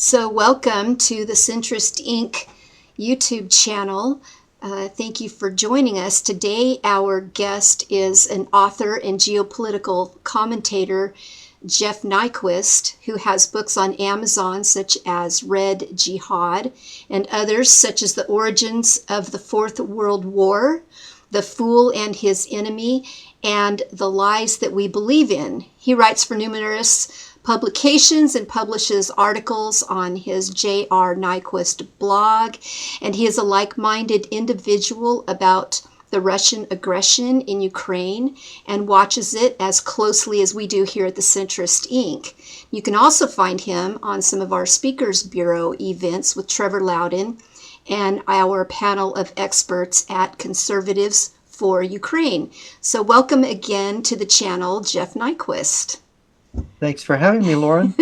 So, welcome to the Centrist Inc. YouTube channel. Thank you for joining us. Today, our guest is an author and geopolitical commentator, Jeff Nyquist, who has books on Amazon such as Red Jihad and others such as The Origins of the Fourth World War, The Fool and His Enemy, and The Lies That We Believe In. He writes for numerous publications and publishes articles on his J.R. Nyquist blog, and he is a like-minded individual about the Russian aggression in Ukraine and watches it as closely as we do here at the Centrist Inc. You can also find him on some of our Speakers Bureau events with Trevor Loudon and our panel of experts at Conservatives for Ukraine. So welcome again to the channel, Jeff Nyquist. Thanks for having me, Lauren.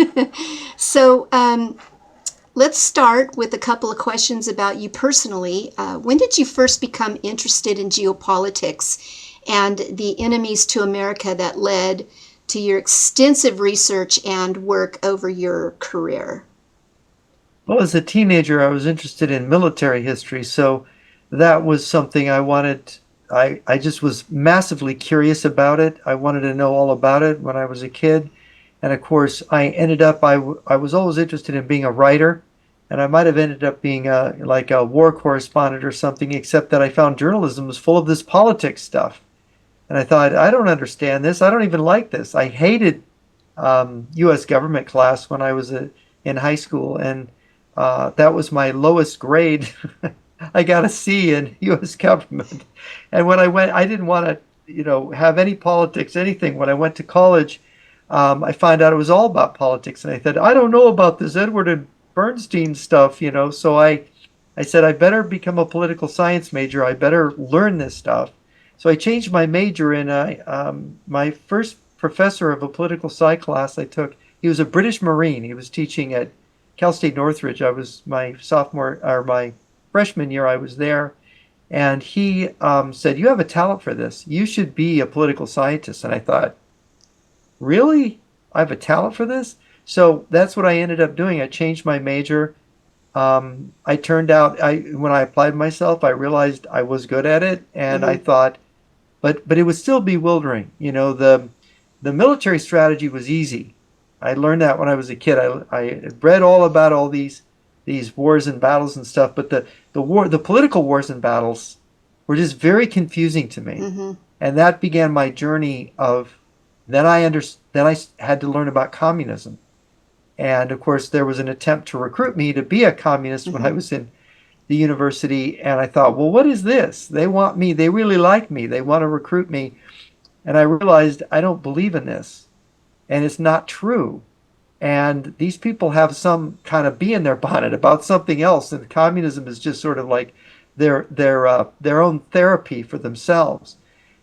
So let's start with a couple of questions about you personally. When did you first become interested in geopolitics and the enemies to America that led to your extensive research and work over your career? Well, as a teenager, I was interested in military history, so that was something I wanted. I just was massively curious about it. I wanted to know all about it when I was a kid. And of course, I was always interested in being a writer, and I might have ended up being like a war correspondent or something, except that I found journalism was full of this politics stuff. And I thought, I don't understand this. I don't even like this. I hated U.S. government class when I was in high school, and that was my lowest grade. I got a C in U.S. government. And when I didn't want to, have any politics, anything. When I went to college, I found out it was all about politics, and I said, I don't know about this Edward and Bernstein stuff, So I said, I better become a political science major. I better learn this stuff. So I changed my major, and my first professor of a political sci class I took, he was a British Marine. He was teaching at Cal State Northridge. I was my freshman year. I was there, and he said, "You have a talent for this. You should be a political scientist." And I thought, really? I have a talent for this? So that's what I ended up doing. I changed my major. When I applied myself, I realized I was good at it, and I thought, but it was still bewildering. The military strategy was easy. I learned that when I was a kid. I read all about all these wars and battles and stuff, but the political wars and battles were just very confusing to me, and that began my journey of. Then I had to learn about communism. And of course, there was an attempt to recruit me to be a communist when I was in the university. And I thought, well, what is this? They want me. They really like me. They want to recruit me. And I realized I don't believe in this. And it's not true. And these people have some kind of bee in their bonnet about something else. And communism is just sort of like their own therapy for themselves.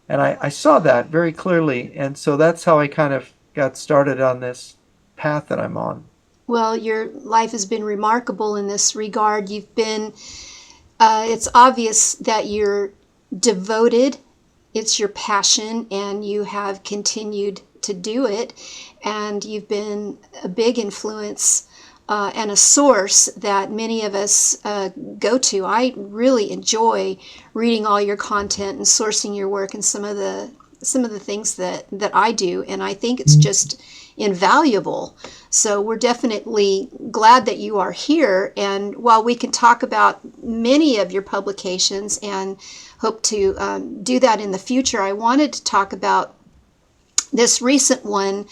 And I saw that very clearly. And so that's how I kind of got started on this path that I'm on. Well, your life has been remarkable in this regard. It's obvious that you're devoted, it's your passion, and you have continued to do it. And you've been a big influence and a source that many of us go to. I really enjoy reading all your content and sourcing your work and some of the things that I do, and I think it's just invaluable. So we're definitely glad that you are here, and while we can talk about many of your publications and hope to do that in the future, I wanted to talk about this recent one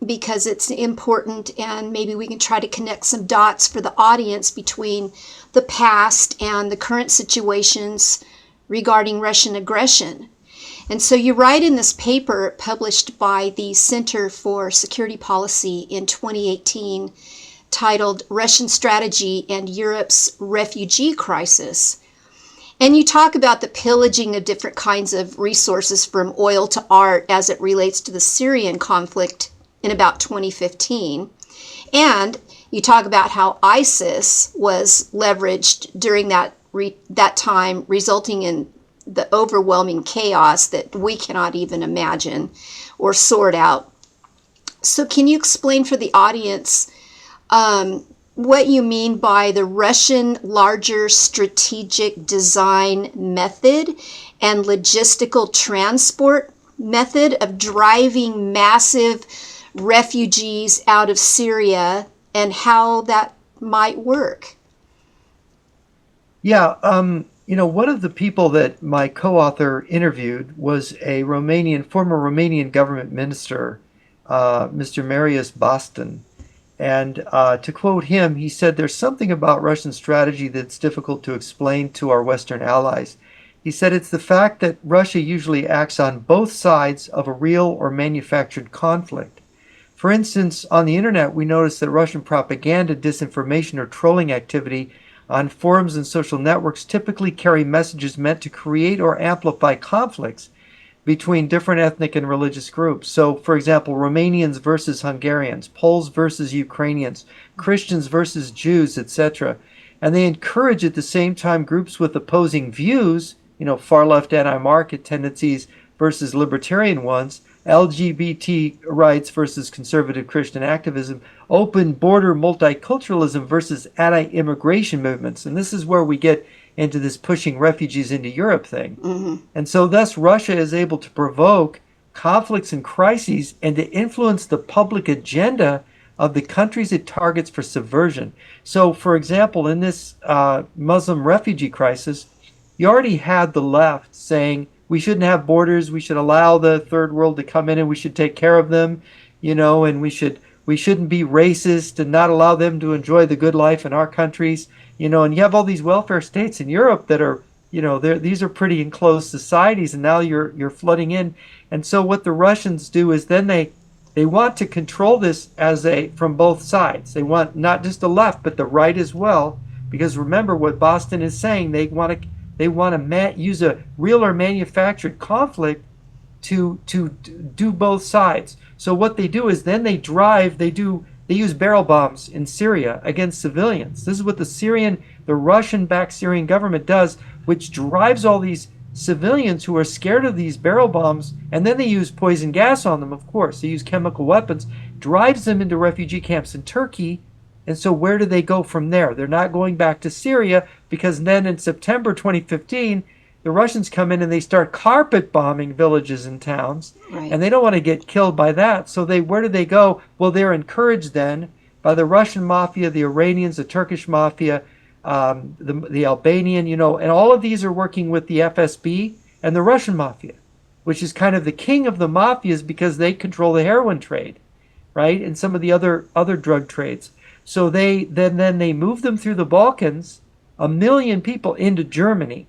because it's important, and maybe we can try to connect some dots for the audience between the past and the current situations regarding Russian aggression. And so you write in this paper published by the Center for Security Policy in 2018 titled Russian Strategy and Europe's Refugee Crisis. And you talk about the pillaging of different kinds of resources from oil to art as it relates to the Syrian conflict in about 2015. And you talk about how ISIS was leveraged during that time, resulting in the overwhelming chaos that we cannot even imagine or sort out. So can you explain for the audience what you mean by the Russian larger strategic design method and logistical transport method of driving massive refugees out of Syria and how that might work. Yeah, one of the people that my co-author interviewed was a former Romanian government minister, Mr. Marius Boston. And to quote him, he said, "There's something about Russian strategy that's difficult to explain to our Western allies." He said, "It's the fact that Russia usually acts on both sides of a real or manufactured conflict. For instance, on the internet, we notice that Russian propaganda, disinformation, or trolling activity on forums and social networks typically carry messages meant to create or amplify conflicts between different ethnic and religious groups. So, for example, Romanians versus Hungarians, Poles versus Ukrainians, Christians versus Jews, etc. And they encourage at the same time groups with opposing views, far left anti market tendencies versus libertarian ones, LGBT rights versus conservative Christian activism, open border multiculturalism versus anti immigration movements." And this is where we get into this pushing refugees into Europe thing. And so, thus, Russia is able to provoke conflicts and crises and to influence the public agenda of the countries it targets for subversion. So, for example, in this Muslim refugee crisis, you already had the left saying we shouldn't have borders, we should allow the third world to come in and we should take care of them, and we shouldn't be racist and not allow them to enjoy the good life in our countries, and you have all these welfare states in Europe that are, these are pretty enclosed societies, and now you're flooding in. And so what the Russians do is then they want to control this from both sides. They want not just the left but the right as well, because remember what Boston is saying, they want to use a real or manufactured conflict to do both sides. So what they do is then they use barrel bombs in Syria against civilians. This is what the Russian-backed Syrian government does, which drives all these civilians who are scared of these barrel bombs, and then they use poison gas on them, of course. They use chemical weapons, drives them into refugee camps in Turkey. And so where do they go from there? They're not going back to Syria, because then in September 2015, the Russians come in and they start carpet bombing villages and towns. Right. And they don't want to get killed by that. So where do they go? Well, they're encouraged then by the Russian mafia, the Iranians, the Turkish mafia, the Albanian, and all of these are working with the FSB and the Russian mafia, which is kind of the king of the mafias because they control the heroin trade, right? And some of the other drug trades. So they move them through the Balkans, 1 million people into Germany,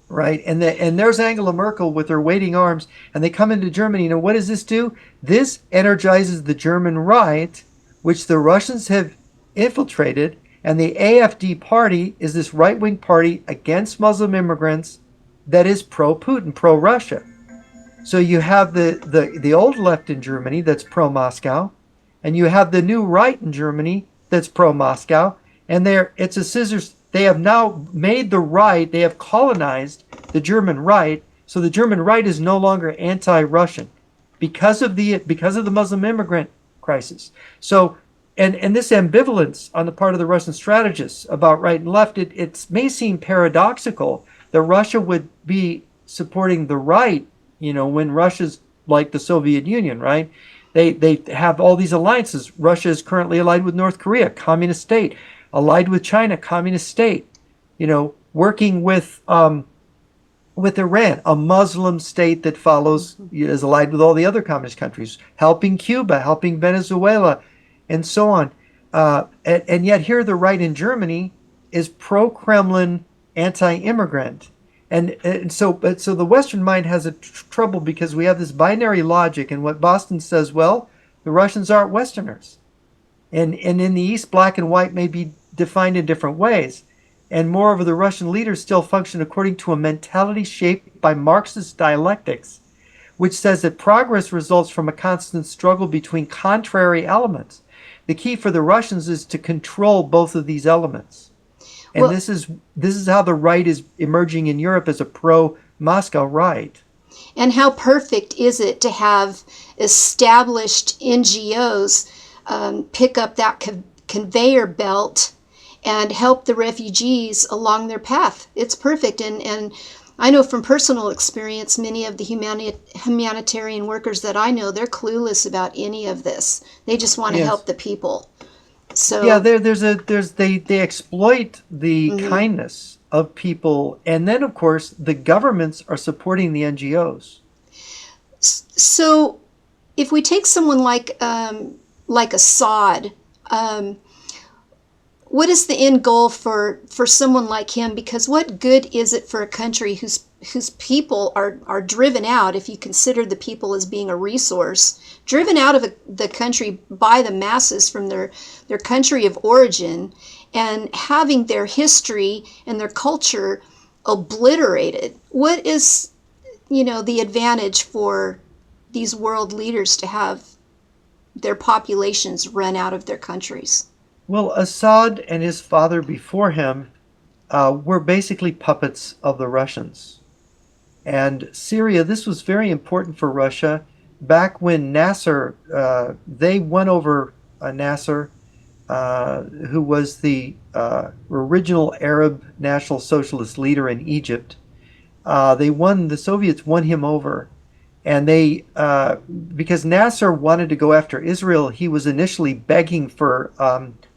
right? And there's Angela Merkel with her waiting arms, and they come into Germany. Now, what does this do? This energizes the German right, which the Russians have infiltrated, and the AfD party is this right-wing party against Muslim immigrants that is pro-Putin, pro-Russia. So you have the old left in Germany that's pro-Moscow, and you have the new right in Germany that's pro-Moscow, and it's a scissors. They have now made the right, they have colonized the German right, so the German right is no longer anti-Russian because of the Muslim immigrant crisis. So, and this ambivalence on the part of the Russian strategists about right and left, it may seem paradoxical that Russia would be supporting the right, when Russia's like the Soviet Union, right? They have all these alliances. Russia is currently allied with North Korea, communist state, allied with China, communist state, working with Iran, a Muslim state that is allied with all the other communist countries, helping Cuba, helping Venezuela, and so on. And yet here the right in Germany is pro-Kremlin, anti-immigrant. And so the Western mind has a trouble because we have this binary logic, and what Boston says, well, the Russians aren't Westerners. And in the East, black and white may be defined in different ways. And moreover, the Russian leaders still function according to a mentality shaped by Marxist dialectics, which says that progress results from a constant struggle between contrary elements. The key for the Russians is to control both of these elements. And this is how the right is emerging in Europe as a pro-Moscow right. And how perfect is it to have established NGOs pick up that conveyor belt and help the refugees along their path. It's perfect. And I know from personal experience, many of the humanitarian workers that I know, they're clueless about any of this. They just want to help Yes. the people. Yeah, So, they exploit the mhm. kindness of people, and then of course the governments are supporting the NGOs. So if we take someone like Assad, um, what is the end goal for someone like him? Because what good is it for a country whose people are driven out, if you consider the people as being a resource, driven out of the country by the masses from their country of origin, and having their history and their culture obliterated? What is, the advantage for these world leaders to have their populations run out of their countries? Well, Assad and his father before him were basically puppets of the Russians. And Syria, this was very important for Russia. Back when Nasser, they won over Nasser, who was the original Arab National Socialist leader in Egypt. The Soviets won him over. And because Nasser wanted to go after Israel, he was initially begging for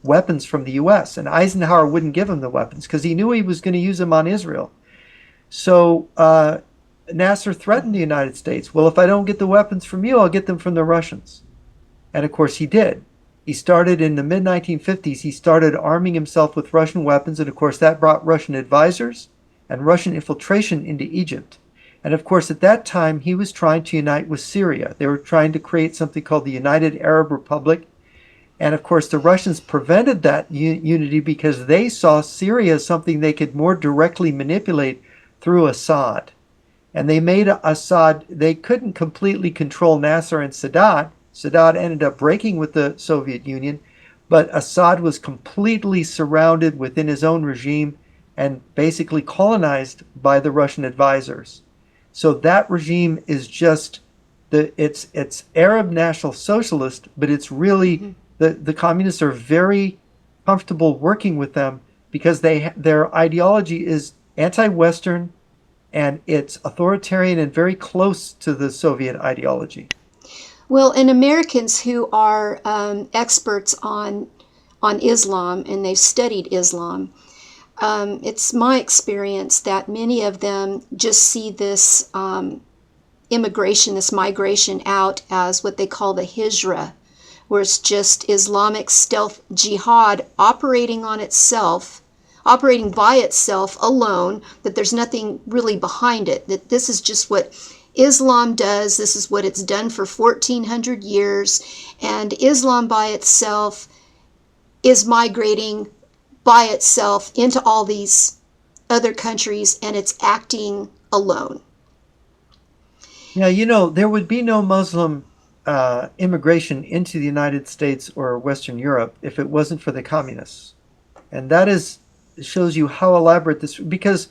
weapons from the U.S., and Eisenhower wouldn't give him the weapons because he knew he was going to use them on Israel. So Nasser threatened the United States. Well, if I don't get the weapons from you, I'll get them from the Russians. And of course, he did. He started in the mid 1950s, he started arming himself with Russian weapons. And of course, that brought Russian advisors and Russian infiltration into Egypt. And of course, at that time, he was trying to unite with Syria. They were trying to create something called the United Arab Republic. And of course, the Russians prevented that unity because they saw Syria as something they could more directly manipulate through Assad. And they made Assad, they couldn't completely control Nasser and Sadat. Sadat ended up breaking with the Soviet Union, but Assad was completely surrounded within his own regime and basically colonized by the Russian advisors. So that regime is just it's Arab National Socialist, but it's really Mm-hmm. the communists are very comfortable working with them because their ideology is anti-Western, and it's authoritarian and very close to the Soviet ideology. Well, and Americans who are experts on Islam and they've studied Islam, it's my experience that many of them just see this immigration, this migration out as what they call the hijra, where it's just Islamic stealth jihad operating by itself alone, that there's nothing really behind it, that this is just what Islam does, this is what it's done for 1400 years, and Islam by itself is migrating by itself into all these other countries and it's acting alone. Yeah, there would be no Muslim immigration into the United States or Western Europe if it wasn't for the communists. And that is shows you how elaborate this, because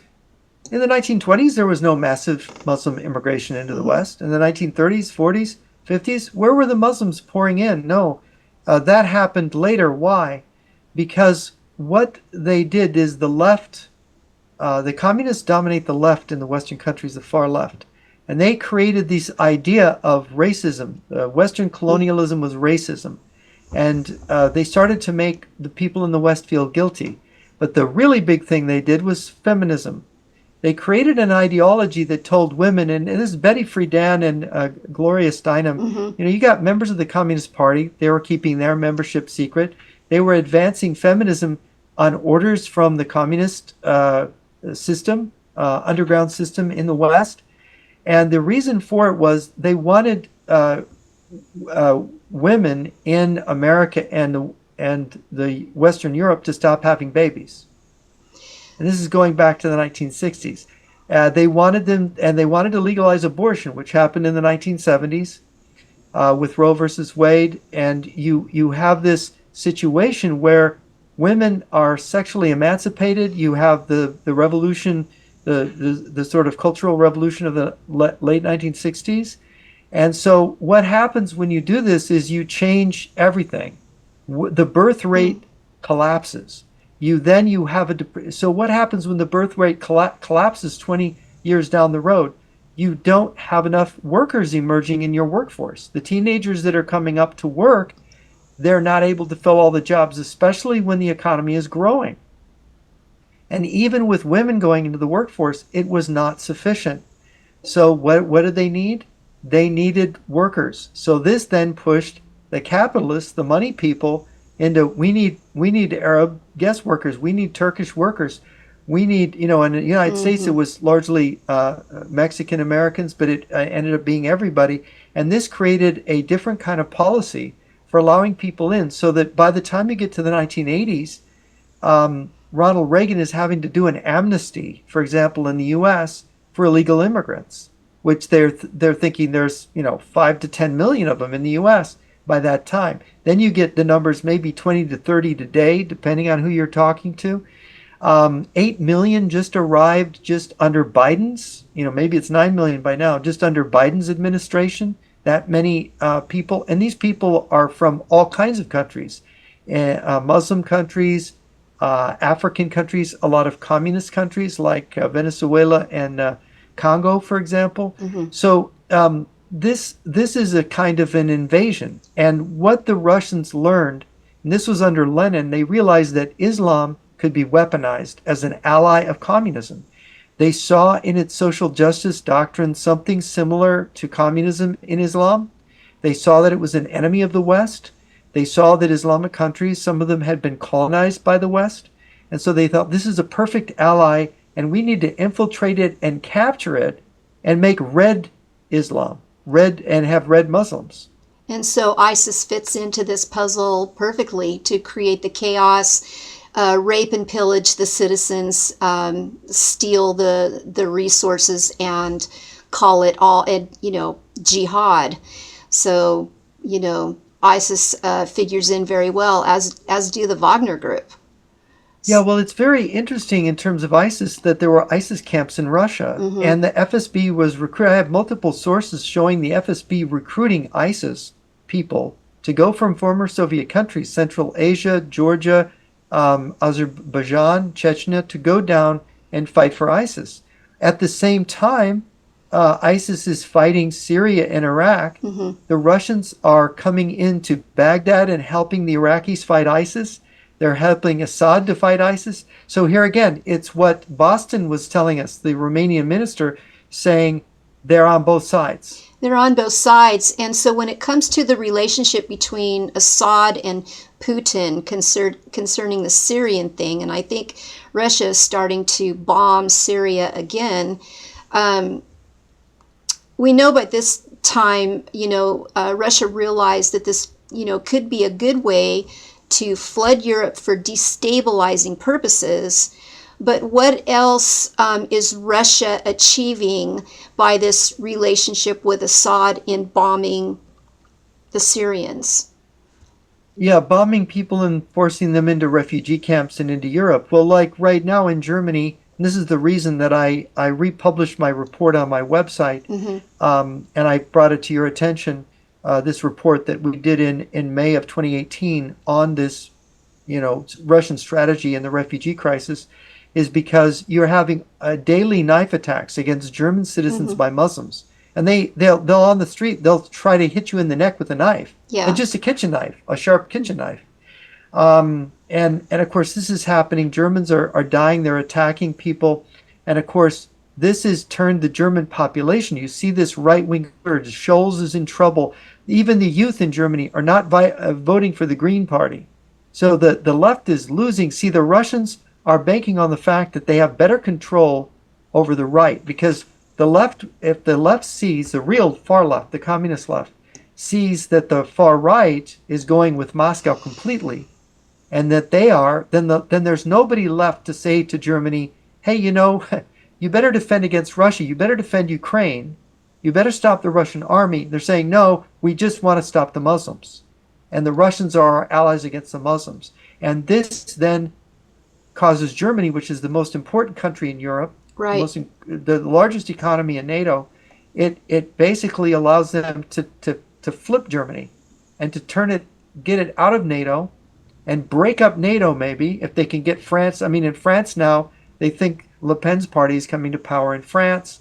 in the 1920s there was no massive Muslim immigration into the Mm-hmm. West. In the 1930s, 40s, 50s, where were the Muslims pouring in? No, that happened later. Why? Because what they did is the communists dominate the left in the Western countries, the far left. And they created this idea of racism. Western colonialism was racism. And they started to make the people in the West feel guilty. But the really big thing they did was feminism. They created an ideology that told women, and this is Betty Friedan and Gloria Steinem, Mm-hmm. you got members of the Communist Party. They were keeping their membership secret. They were advancing feminism on orders from the communist system, underground system in the West. And the reason for it was they wanted women in America and the Western Europe to stop having babies. And this is going back to the 1960s. They wanted them, and they wanted to legalize abortion, which happened in the 1970s with Roe versus Wade. And you have this situation where women are sexually emancipated. You have the revolution, the sort of cultural revolution of the late 1960s. And so what happens when you do this is you change everything. The birth rate collapses. You have so what happens when the birth rate collapses 20 years down the road? You don't have enough workers emerging in your workforce. The teenagers that are coming up to work, they're not able to fill all the jobs, especially when the economy is growing. And even with women going into the workforce, it was not sufficient. So what did they need? They needed workers. So this then pushed the capitalists, the money people, into we need Arab guest workers, we need Turkish workers, we need in the United States it Mm-hmm. was largely Mexican Americans, but it ended up being everybody, and this created a different kind of policy for allowing people in, so that by the time you get to the 1980s, Ronald Reagan is having to do an amnesty, for example, in the U.S. for illegal immigrants, which they're thinking there's 5 to 10 million of them in the U.S. by that time. Then you get the numbers maybe 20 to 30 today, depending on who you're talking to. 8 million just arrived just under Biden's. Maybe it's 9 million by now, just under Biden's administration. That many people, and these people are from all kinds of countries, Muslim countries, African countries, a lot of communist countries like Venezuela and Congo, for example. Mm-hmm. So this is a kind of an invasion. And what the Russians learned, and this was under Lenin, they realized that Islam could be weaponized as an ally of communism. They saw in its social justice doctrine something similar to communism in Islam. They saw that it was an enemy of the West. They saw that Islamic countries, some of them had been colonized by the West. And so they thought this is a perfect ally, and we need to infiltrate it and capture it and make red Islam, red, and have red Muslims. And so ISIS fits into this puzzle perfectly to create the chaos, rape and pillage the citizens, steal the resources, and call it all, jihad. So, ISIS figures in very well, as do the Wagner Group. Yeah, well, it's very interesting in terms of ISIS that there were ISIS camps in Russia, Mm-hmm. and the FSB was I have multiple sources showing the FSB recruiting ISIS people to go from former Soviet countries, Central Asia, Georgia, Azerbaijan, Chechnya, to go down and fight for ISIS. At the same time, ISIS is fighting Syria and Iraq. Mm-hmm. The Russians are coming into Baghdad and helping the Iraqis fight ISIS. They're helping Assad to fight ISIS. So here again, it's what Boston was telling us, the Romanian minister, saying they're on both sides. They're on both sides. And so when it comes to the relationship between Assad and Putin concerning the Syrian thing, and I think Russia is starting to bomb Syria again, we know by this time, Russia realized that this, could be a good way to flood Europe for destabilizing purposes. But what else is Russia achieving by this relationship with Assad in bombing the Syrians? Yeah, bombing people and forcing them into refugee camps and into Europe. Well, like right now in Germany, and this is the reason that I republished my report on my website, Mm-hmm. and I brought it to your attention, this report that we did in May of 2018 on this, Russian strategy in the refugee crisis, is because you're having daily knife attacks against German citizens Mm-hmm. by Muslims. And they'll on the street, they'll try to hit you in the neck with a knife. Yeah. And just a kitchen knife, a sharp kitchen knife. And of course, this is happening. Germans are dying. They're attacking people. And of course, this has turned the German population. You see this right-wing urge. Scholz is in trouble. Even the youth in Germany are not voting for the Green Party. So the left is losing. See, the Russians are banking on the fact that they have better control over the right, because the left, if the left sees, the real far left, the communist left, sees that the far right is going with Moscow completely, and that they are, then there's nobody left to say to Germany, hey, you better defend against Russia, you better defend Ukraine, you better stop the Russian army. They're saying, no, we just want to stop the Muslims. And the Russians are our allies against the Muslims. And this then causes Germany, which is the most important country in Europe, Right. the largest economy in NATO, it basically allows them to flip Germany and to get it out of NATO and break up NATO maybe if they can get France. I mean, in France now, they think Le Pen's party is coming to power in France.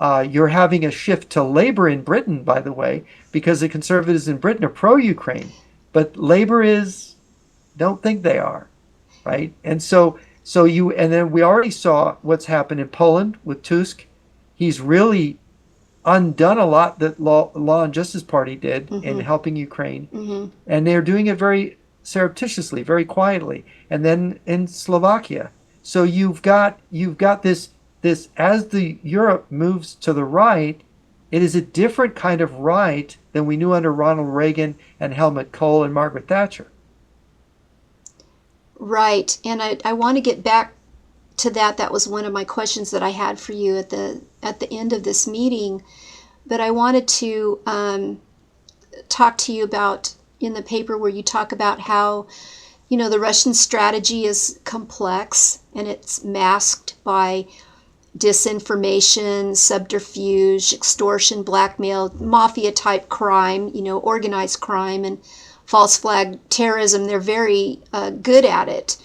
You're having a shift to Labour in Britain, by the way, because the Conservatives in Britain are pro-Ukraine, but Labour is don't think they are, right? And then we already saw what's happened in Poland with Tusk. He's really undone a lot that Law and Justice Party did in Mm-hmm. helping Ukraine, Mm-hmm. and they're doing it very surreptitiously, very quietly. And then in Slovakia, so you've got this as the Europe moves to the right, it is a different kind of right than we knew under Ronald Reagan and Helmut Kohl and Margaret Thatcher. Right. And I want to get back to that. That was one of my questions that I had for you at the end of this meeting. But I wanted to talk to you about in the paper where you talk about how, the Russian strategy is complex and it's masked by disinformation, subterfuge, extortion, blackmail, mafia type crime, organized crime, and false flag terrorism. They're very good at it.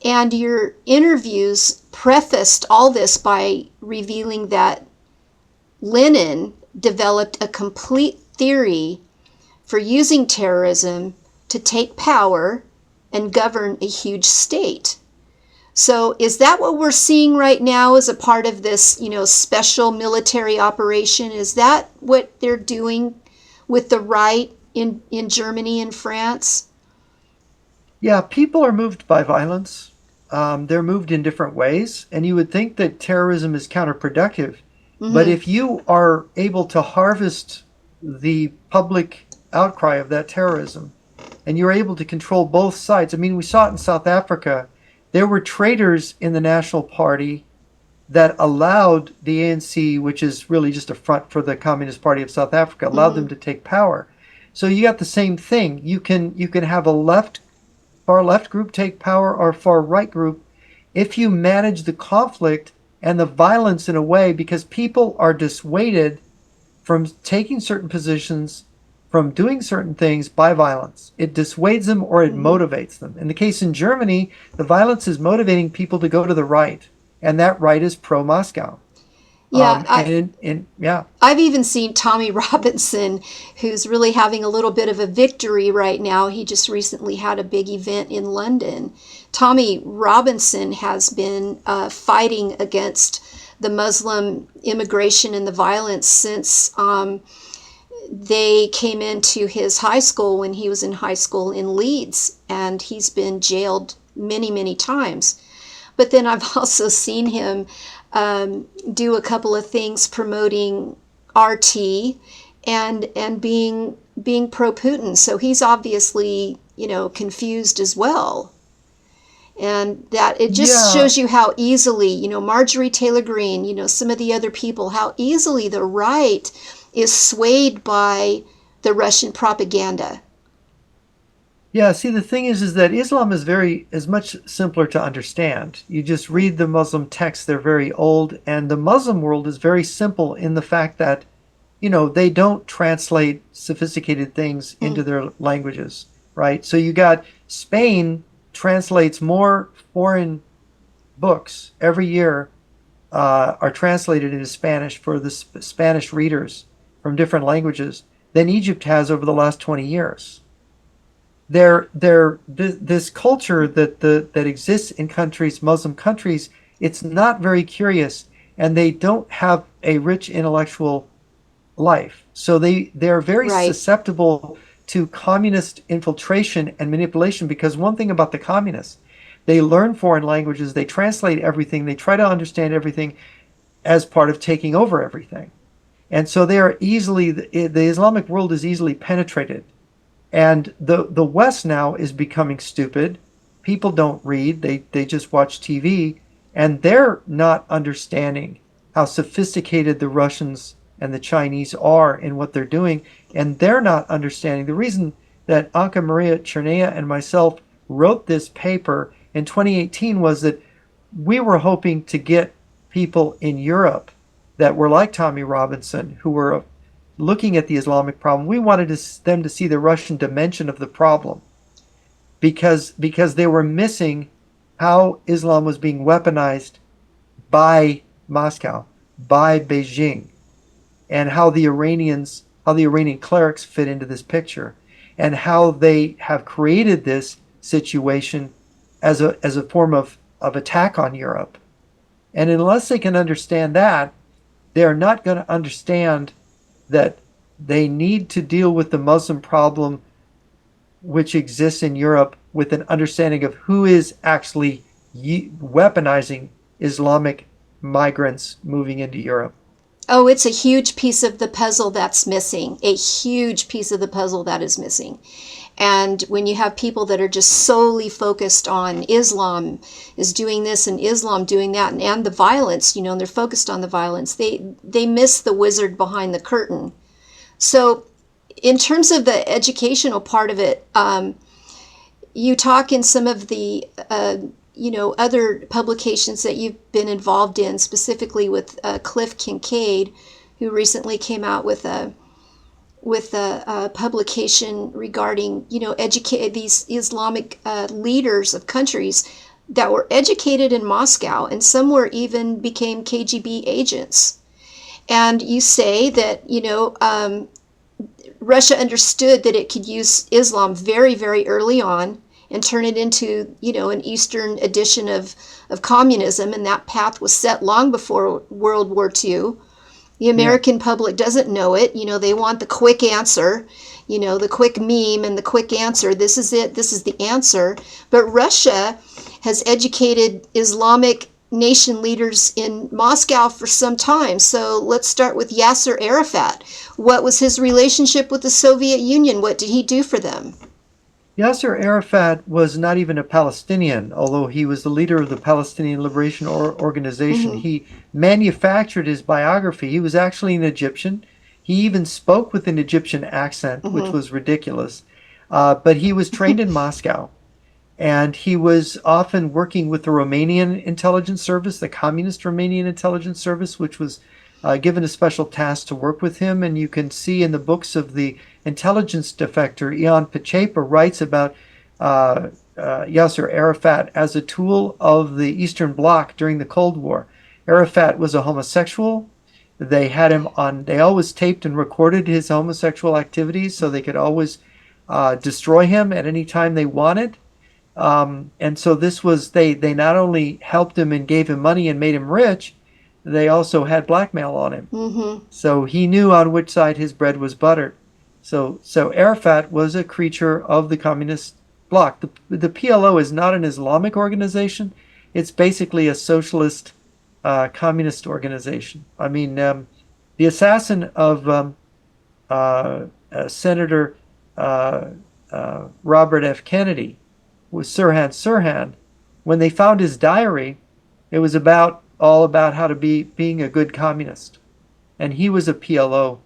And your interviews prefaced all this by revealing that Lenin developed a complete theory for using terrorism to take power and govern a huge state. So is that what we're seeing right now as a part of this, special military operation? Is that what they're doing with the right in Germany and France? Yeah, people are moved by violence. They're moved in different ways, and you would think that terrorism is counterproductive. But Mm-hmm. if you are able to harvest the public outcry of that terrorism, and you're able to control both sides, I mean, we saw it in South Africa. There were traitors in the National Party that allowed the ANC, which is really just a front for the Communist Party of South Africa, allowed Mm-hmm. them to take power. So you got the same thing. You can have a far left group take power or far right group if you manage the conflict and the violence in a way because people are dissuaded from taking certain positions, from doing certain things by violence. It dissuades them or it Mm-hmm. motivates them. In the case in Germany, the violence is motivating people to go to the right, and that right is pro Moscow. Yeah, Yeah, I've even seen Tommy Robinson, who's really having a little bit of a victory right now. He just recently had a big event in London. Tommy Robinson has been fighting against the Muslim immigration and the violence since they came into his high school when he was in high school in Leeds, and he's been jailed many, many times. But then I've also seen him do a couple of things promoting RT and being pro Putin. So he's obviously confused as well. And that it just yeah, shows you how easily Marjorie Taylor Greene, some of the other people, how easily the right is swayed by the Russian propaganda. yeah. See, the thing is that Islam is much simpler to understand. You just read the Muslim texts; they're very old, and the Muslim world is very simple in the fact that they don't translate sophisticated things Mm, into their languages, right? So you got Spain translates more foreign books every year are translated into Spanish for the Spanish readers from different languages than Egypt has over the last 20 years. This culture that exists in countries, Muslim countries, it's not very curious, and they don't have a rich intellectual life. So they're very right. susceptible to communist infiltration and manipulation because one thing about the communists, they learn foreign languages, they translate everything, they try to understand everything as part of taking over everything. And so they are easily the Islamic world is easily penetrated. And the West now is becoming stupid. People don't read, they just watch TV, and they're not understanding how sophisticated the Russians and the Chinese are in what they're doing, and they're not understanding. The reason that Anka Maria Chernea and myself wrote this paper in 2018 was that we were hoping to get people in Europe that were like Tommy Robinson, who were looking at the Islamic problem. We wanted them to see the Russian dimension of the problem because they were missing how Islam was being weaponized by Moscow, by Beijing, and how the Iranian clerics fit into this picture, and how they have created this situation as a form of attack on Europe. And unless they can understand that, they are not going to understand that they need to deal with the Muslim problem which exists in Europe with an understanding of who is actually weaponizing Islamic migrants moving into Europe. Oh, it's a huge piece of the puzzle that's missing. A huge piece of the puzzle that is missing. And when you have people that are just solely focused on Islam is doing this and Islam doing that and the violence, and they're focused on the violence, they miss the wizard behind the curtain. So in terms of the educational part of it, you talk in some of the other publications that you've been involved in, specifically with Cliff Kincaid, who recently came out with a publication regarding educate these Islamic leaders of countries that were educated in Moscow, and some were even became KGB agents. And you say that Russia understood that it could use Islam very, very early on and turn it into, an Eastern edition of communism, and that path was set long before World War II. The Yeah. American public doesn't know it. They want the quick answer, the quick meme and the quick answer. This is it. This is the answer. But Russia has educated Islamic nation leaders in Moscow for some time. So let's start with Yasser Arafat. What was his relationship with the Soviet Union? What did he do for them? Yasser Arafat was not even a Palestinian, although he was the leader of the Palestinian Liberation Organization. Mm-hmm. He manufactured his biography. He was actually an Egyptian. He even spoke with an Egyptian accent, which Mm-hmm. was ridiculous. But he was trained in Moscow, and he was often working with the Romanian intelligence service, the communist Romanian intelligence service, which was given a special task to work with him. And you can see in the books of the intelligence defector Ion Pachepa writes about Yasser Arafat as a tool of the Eastern Bloc during the Cold War. Arafat was a homosexual. They had him on. They always taped and recorded his homosexual activities, so they could always destroy him at any time they wanted. And so this was they not only helped him and gave him money and made him rich, they also had blackmail on him. Mm-hmm. So he knew on which side his bread was buttered. So Arafat was a creature of the communist bloc. The PLO is not an Islamic organization. It's basically a socialist communist organization. I mean, the assassin of Senator Robert F. Kennedy was Sirhan Sirhan. When they found his diary, it was all about how to being a good communist, and he was a PLO.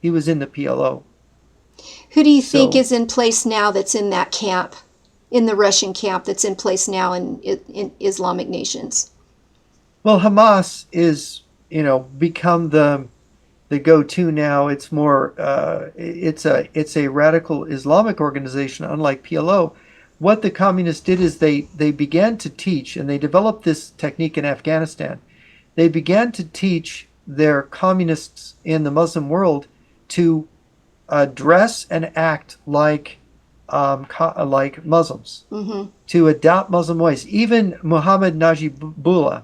He was in the PLO. Who do you think So, is in place now that's in that camp, in the Russian camp that's in place now in Islamic nations? well, Hamas is become the go-to now. It's more it's a radical Islamic organization, unlike PLO. What the communists did is they began to teach, and they developed this technique in Afghanistan. They began to teach their communists in the Muslim world to dress and act like Muslims, Mm-hmm. to adopt Muslim ways. Even Muhammad Najibullah,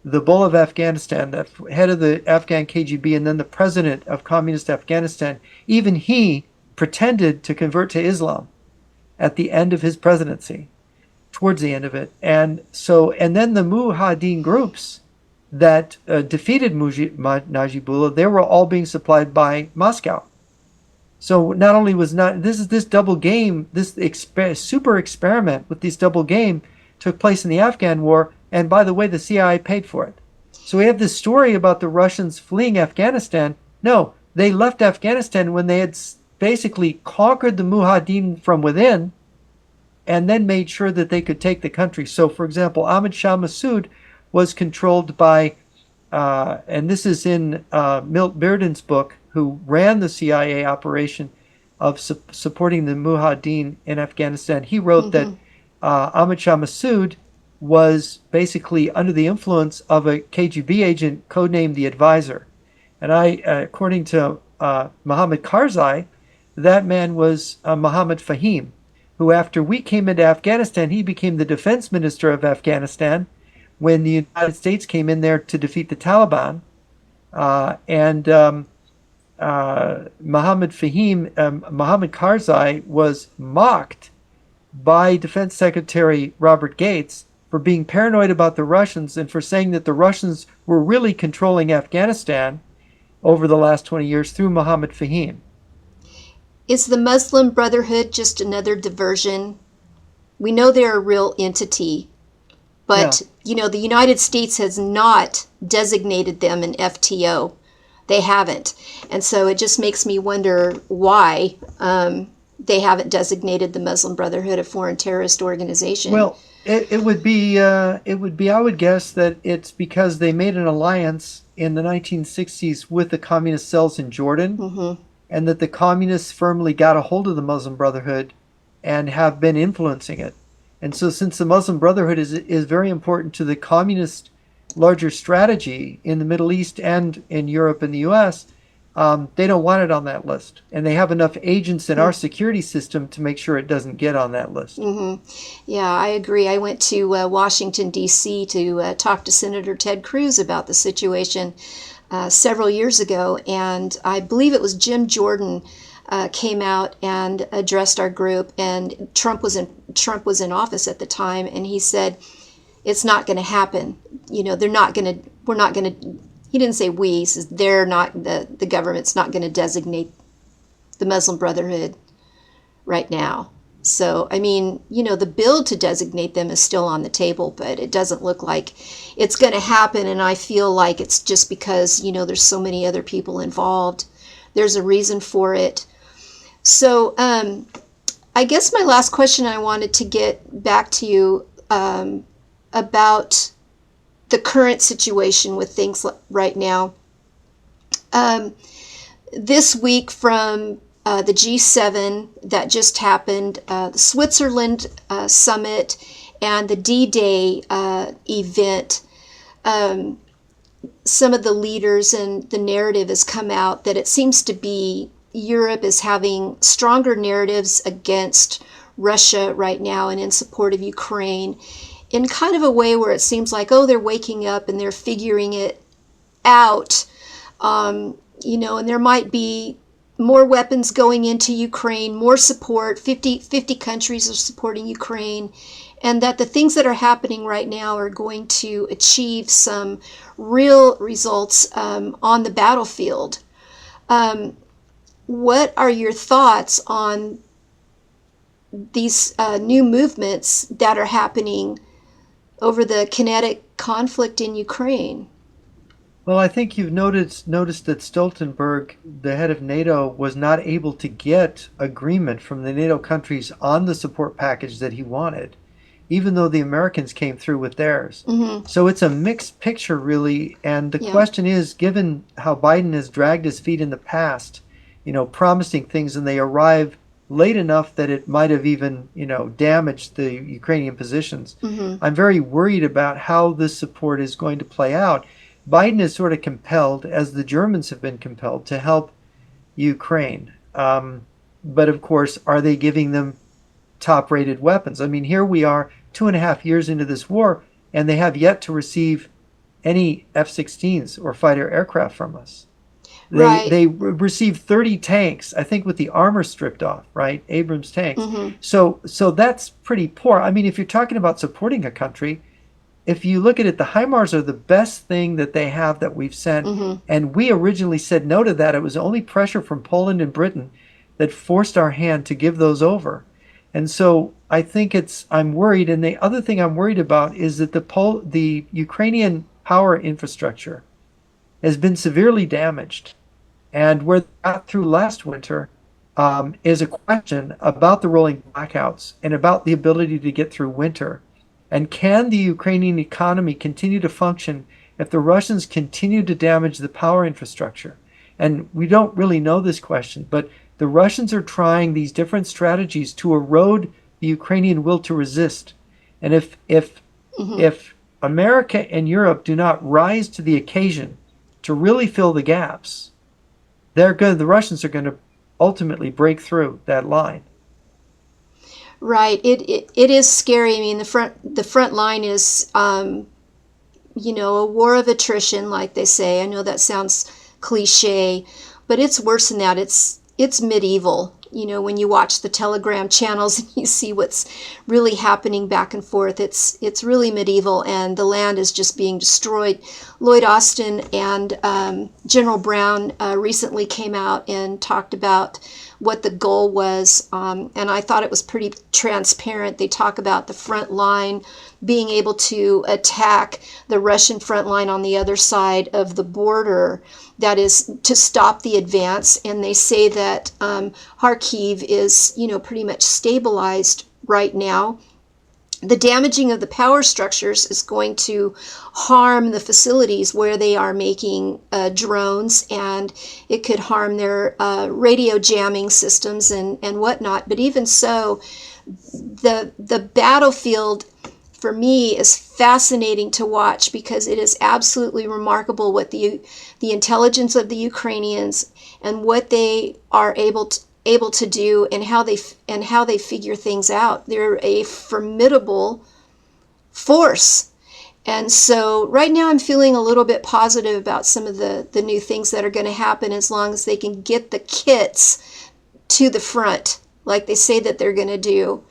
the bull of Afghanistan, the head of the Afghan KGB, and then the president of communist Afghanistan, even he pretended to convert to Islam at the end of his presidency, towards the end of it. And then the Mujahideen groups that defeated Najibullah, they were all being supplied by Moscow. So not only was not this double game, super experiment with this double game took place in the Afghan war, and by the way, the CIA paid for it. So we have this story about the Russians fleeing Afghanistan. No, they left Afghanistan when they had basically conquered the Mujahideen from within, and then made sure that they could take the country. So, for example, Ahmad Shah Massoud was controlled by, and this is in Milt Bearden's book, who ran the CIA operation. of supporting the Mujahideen in Afghanistan, he wrote that Mm-hmm. Ahmad Shah Massoud was basically under the influence of a KGB agent codenamed the Advisor. And according to Mohammed Karzai, that man was Mohammed Fahim, who, after we came into Afghanistan, he became the defense minister of Afghanistan when the United States came in there to defeat the Taliban. And Mohammed Fahim, Mohammed Karzai was mocked by Defense Secretary Robert Gates for being paranoid about the Russians and for saying that the Russians were really controlling Afghanistan over the last 20 years through Mohammed Fahim. Is the Muslim Brotherhood just another diversion? We know they're a real entity, Yeah. but the United States has not designated them an FTO. They haven't. And so it just makes me wonder why they haven't designated the Muslim Brotherhood a foreign terrorist organization. Well, it would be I would guess that it's because they made an alliance in the 1960s with the communist cells in Jordan, Mm-hmm. and that the communists firmly got a hold of the Muslim Brotherhood and have been influencing it. And so, since the Muslim Brotherhood is very important to the communist larger strategy in the Middle East and in Europe and the U.S., they don't want it on that list, and they have enough agents in our security system to make sure it doesn't get on that list. Mm-hmm. Yeah, I agree. I went to Washington, D.C. to talk to Senator Ted Cruz about the situation several years ago, and I believe it was Jim Jordan came out and addressed our group, and Trump was in office at the time, and he said it's not going to happen. They're not going to. We're not going to. He didn't say we. He says they're not. The government's not going to designate the Muslim Brotherhood right now. So, I mean, the bill to designate them is still on the table, but it doesn't look like it's going to happen. And I feel like it's just because, there's so many other people involved. There's a reason for it. So, I guess my last question, I wanted to get back to you about the current situation with things right now. Um, this week from the G7 that just happened, the Switzerland summit, and the D-Day event, some of the leaders and the narrative has come out that it seems to be Europe is having stronger narratives against Russia right now and in support of Ukraine in kind of a way where it seems like, oh, they're waking up and they're figuring it out. And there might be more weapons going into Ukraine, more support. 50 countries are supporting Ukraine, and that the things that are happening right now are going to achieve some real results on the battlefield. What are your thoughts on these new movements that are happening over the kinetic conflict in Ukraine? Well, I think you've noticed that Stoltenberg, the head of NATO, was not able to get agreement from the NATO countries on the support package that he wanted, even though the Americans came through with theirs. Mm-hmm. So it's a mixed picture, really. And the Yeah. question is, given how Biden has dragged his feet in the past, promising things, and they arrive late enough that it might have even, damaged the Ukrainian positions. Mm-hmm. I'm very worried about how this support is going to play out. Biden is sort of compelled, as the Germans have been compelled, to help Ukraine. But of course, are they giving them top rated weapons? I mean, here we are 2.5 years into this war, and they have yet to receive any F 16s or fighter aircraft from us. They, Right. they received 30 tanks, I think, with the armor stripped off, right? Abrams tanks. Mm-hmm. So that's pretty poor. I mean, if you're talking about supporting a country, if you look at it, the HIMARS are the best thing that they have that we've sent. Mm-hmm. And we originally said no to that. It was only pressure from Poland and Britain that forced our hand to give those over. And so I think I'm worried. And the other thing I'm worried about is that the Ukrainian power infrastructure has been severely damaged. And where they got through last winter is a question about the rolling blackouts and about the ability to get through winter. And can the Ukrainian economy continue to function if the Russians continue to damage the power infrastructure? And we don't really know this question, but the Russians are trying these different strategies to erode the Ukrainian will to resist. And Hmm. if America and Europe do not rise to the occasion to really fill the gaps, the Russians are going to ultimately break through that line. Right. It is scary. I mean, the front line is a war of attrition, like they say. I know that sounds cliche, but it's worse than that. It's medieval. When you watch the Telegram channels and you see what's really happening back and forth, it's really medieval, and the land is just being destroyed. Lloyd Austin and General Brown recently came out and talked about what the goal was, and I thought it was pretty transparent. They talk about the front line being able to attack the Russian front line on the other side of the border. That is to stop the advance. And they say that Kharkiv is, pretty much stabilized right now. The damaging of the power structures is going to harm the facilities where they are making drones, and it could harm their radio jamming systems and whatnot. But even so, the battlefield for me is fascinating to watch, because it is absolutely remarkable what the intelligence of the Ukrainians and what they are able to do, and how they figure things out. They're a formidable force. And so right now I'm feeling a little bit positive about some of the new things that are going to happen, as long as they can get the kits to the front like they say that they're going to do.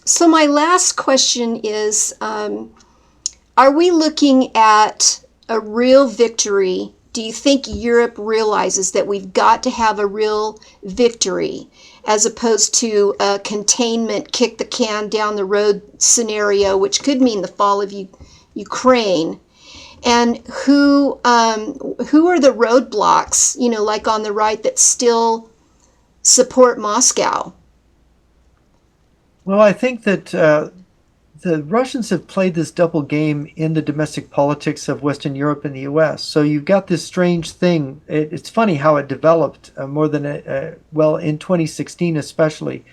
So my last question is, are we looking at a real victory? Do you think Europe realizes that we've got to have a real victory, as opposed to a containment, kick the can down the road scenario, which could mean the fall of Ukraine? And who are the roadblocks, like on the right, that still support Moscow? Well, I think that the Russians have played this double game in the domestic politics of Western Europe and the U.S. So you've got this strange thing. It's funny how it developed more than well, in 2016 especially,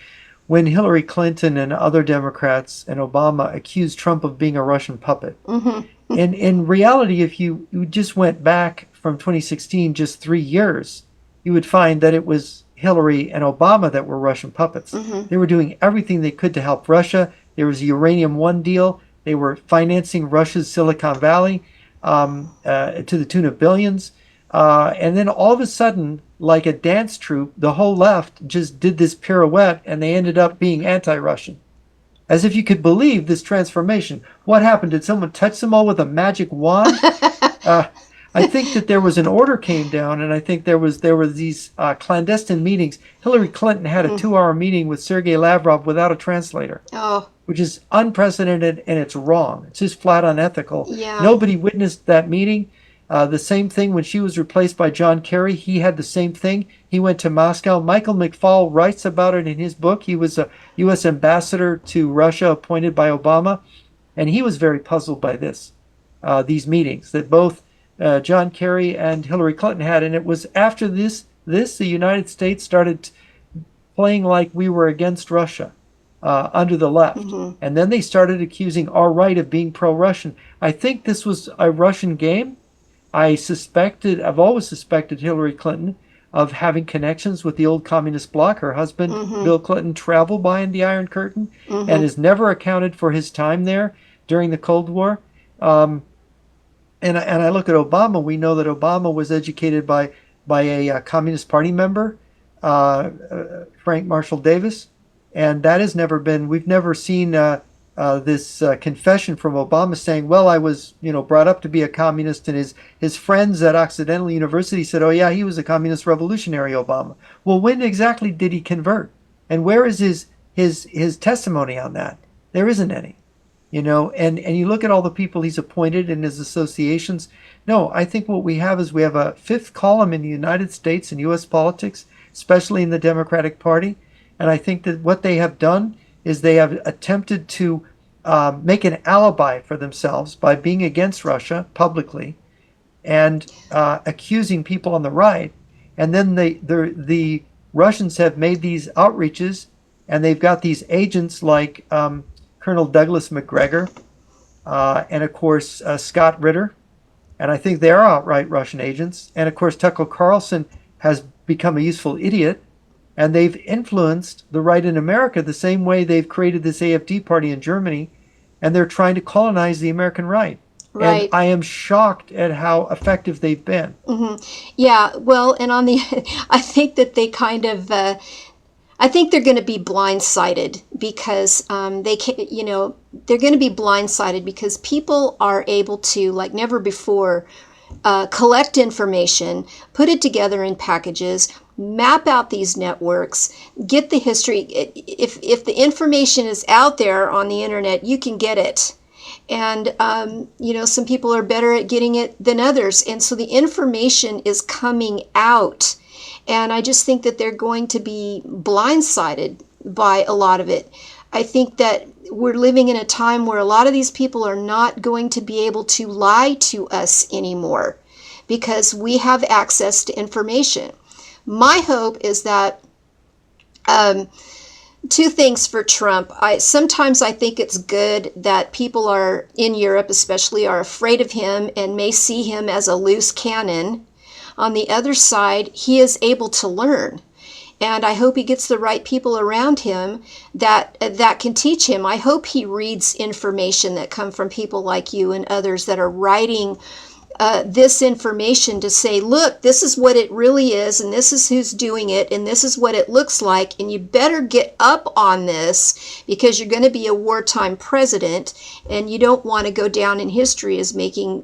when Hillary Clinton and other Democrats and Obama accused Trump of being a Russian puppet. Mm-hmm. And in reality, if you just went back from 2016 just 3 years, you would find that it was Hillary and Obama that were Russian puppets. Mm-hmm. They were doing everything they could to help Russia. There was a Uranium One deal. They were financing Russia's Silicon Valley to the tune of billions. And then all of a sudden, like a dance troupe, the whole left just did this pirouette, and they ended up being anti-Russian. As if you could believe this transformation. What happened? Did someone touch them all with a magic wand? Uh, I think that there was an order came down, and I think there were these clandestine meetings. Hillary Clinton had a 2 hour meeting with Sergei Lavrov without a translator, Oh, which is unprecedented, and it's wrong. It's just flat unethical. yeah. Nobody witnessed that meeting. The same thing when she was replaced by John Kerry. He had the same thing. He went to Moscow. Michael McFaul writes about it in his book. He was a U.S. ambassador to Russia appointed by Obama, and he was very puzzled by these meetings that both John Kerry and Hillary Clinton had. And it was after this the United States started playing like we were against Russia under the left. Mm-hmm. And then they started accusing our right of being pro-Russian. I think this was a Russian game. I've always suspected Hillary Clinton of having connections with the old communist bloc. Her husband, Mm-hmm. Bill Clinton, traveled behind the Iron Curtain and Mm-hmm. has never accounted for his time there during the Cold War. Um, and I look at Obama. We know that Obama was educated by a Communist Party member, Frank Marshall Davis, and that has never been. We've never seen this confession from Obama saying, "Well, I was, brought up to be a communist," and his friends at Occidental University said, "Oh yeah, he was a communist revolutionary, Obama." Well, when exactly did he convert? And where is his testimony on that? There isn't any. And you look at all the people he's appointed in his associations. No, I think what we have is we have a fifth column in the United States and U.S. politics, especially in the Democratic Party. And I think that what they have done is they have attempted to make an alibi for themselves by being against Russia publicly, and accusing people on the right. And then the Russians have made these outreaches, and they've got these agents like Colonel Douglas McGregor, and of course Scott Ritter, and I think they are outright Russian agents. And of course Tucker Carlson has become a useful idiot, and they've influenced the right in America the same way they've created this AfD party in Germany, and they're trying to colonize the American right. And Right. I am shocked at how effective they've been. Yeah. Well, and on the, I think that they kind of, I think they're going to be blindsided because they can, they're going to be blindsided because people are able to, like never before, collect information, put it together in packages, map out these networks, get the history. If the information is out there on the internet, you can get it. And, some people are better at getting it than others. And so the information is coming out. And I just think that they're going to be blindsided by a lot of it. I think that we're living in a time where a lot of these people are not going to be able to lie to us anymore because we have access to information. My hope is that two things for Trump. Sometimes I think it's good that people are in Europe, especially, are afraid of him and may see him as a loose cannon. On the other side, he is able to learn. And I hope he gets the right people around him that can teach him. I hope he reads information that come from people like you and others that are writing this information to say, look, this is what it really is, and this is who's doing it, and this is what it looks like, and you better get up on this because you're going to be a wartime president, and you don't want to go down in history as making,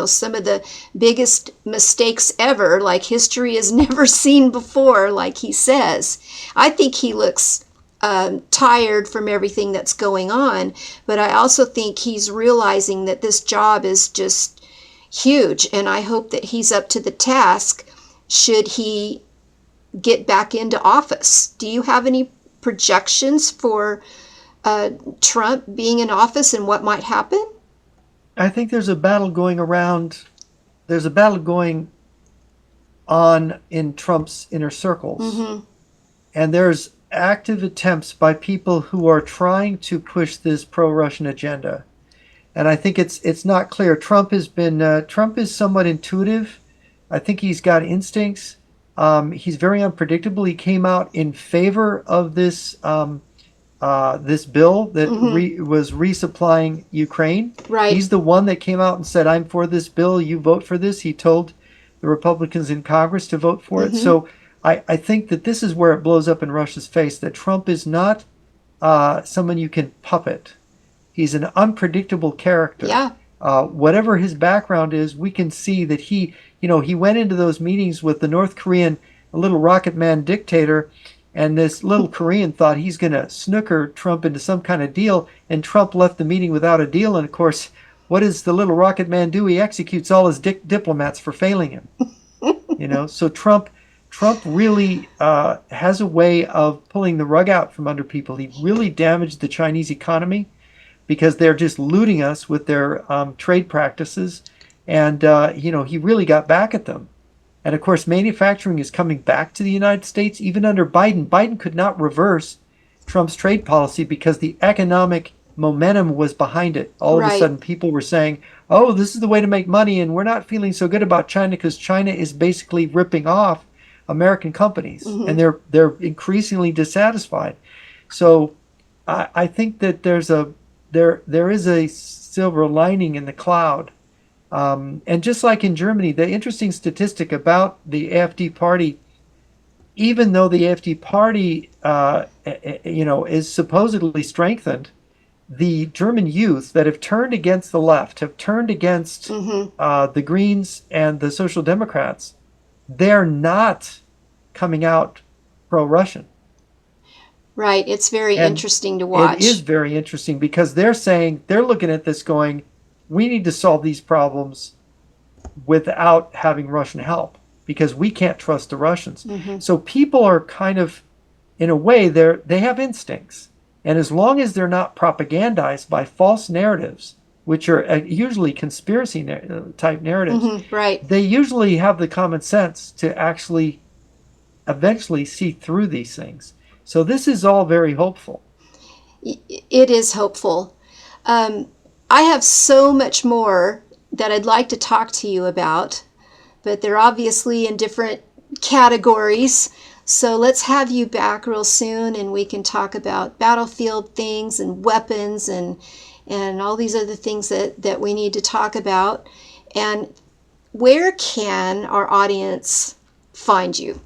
some of the biggest mistakes ever, like history has never seen before, like he says. I think he looks tired from everything that's going on, but I also think he's realizing that this job is just huge, and I hope that he's up to the task should he get back into office. Do you have any projections for Trump being in office and what might happen? I think there's a battle going around. There's a battle going on in Trump's inner circles. Mm-hmm. And there's active attempts by people who are trying to push this pro-Russian agenda. And I think it's not clear. Trump is somewhat intuitive. I think he's got instincts. He's very unpredictable. He came out in favor of this this bill that was resupplying Ukraine. Right. He's the one that came out and said, "I'm for this bill. You vote for this." He told the Republicans in Congress to vote for it. So I think that this is where it blows up in Russia's face. That Trump is not someone you can puppet. He's an unpredictable character. Yeah. Whatever his background is, we can see that he went into those meetings with the North Korean little rocket man dictator, and this little Korean thought he's going to snooker Trump into some kind of deal, and Trump left the meeting without a deal. And of course, what does the little rocket man do? He executes all his diplomats for failing him. So Trump really has a way of pulling the rug out from under people. He really damaged the Chinese economy, because they're just looting us with their trade practices. And, he really got back at them. And, of course, manufacturing is coming back to the United States. Even under Biden, Biden could not reverse Trump's trade policy because the economic momentum was behind it. All of a sudden, people were saying, oh, this is the way to make money, and we're not feeling so good about China because China is basically ripping off American companies. And they're increasingly dissatisfied. So I think that there is a silver lining in the cloud. And just like in Germany, the interesting statistic about the AfD party, even though the AfD party, is supposedly strengthened, the German youth that have turned against the left, have turned against the Greens and the Social Democrats, they're not coming out pro-Russian. Right. It's very interesting to watch. It is very interesting because they're looking at this going, we need to solve these problems without having Russian help because we can't trust the Russians. So people are kind of, in a way, they have instincts. And as long as they're not propagandized by false narratives which are usually conspiracy type narratives, Right. they usually have the common sense to actually eventually see through these things. So this is all very hopeful. It is hopeful. Um, I have so much more that I'd like to talk to you about, but they're obviously in different categories. So let's have you back real soon and we can talk about battlefield things and weapons and all these other things that we need to talk about. And where can our audience find you?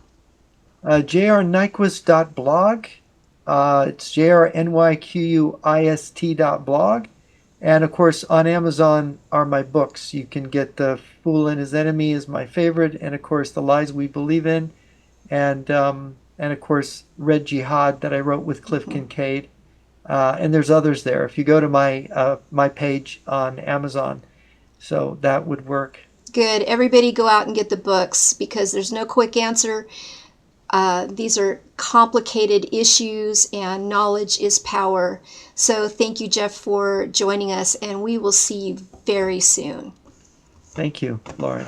jrnyquist.blog. It's jrnyquist.blog. And of course, on Amazon are my books. You can get The Fool and His Enemy is my favorite, and of course, The Lies We Believe in, and of course, Red Jihad that I wrote with Cliff Kincaid. And there's others there. If you go to my page on Amazon, so that would work. Good. Everybody go out and get the books because there's no quick answer. These are complicated issues, and knowledge is power. So, thank you, Jeff, for joining us, and we will see you very soon. Thank you, Lauren.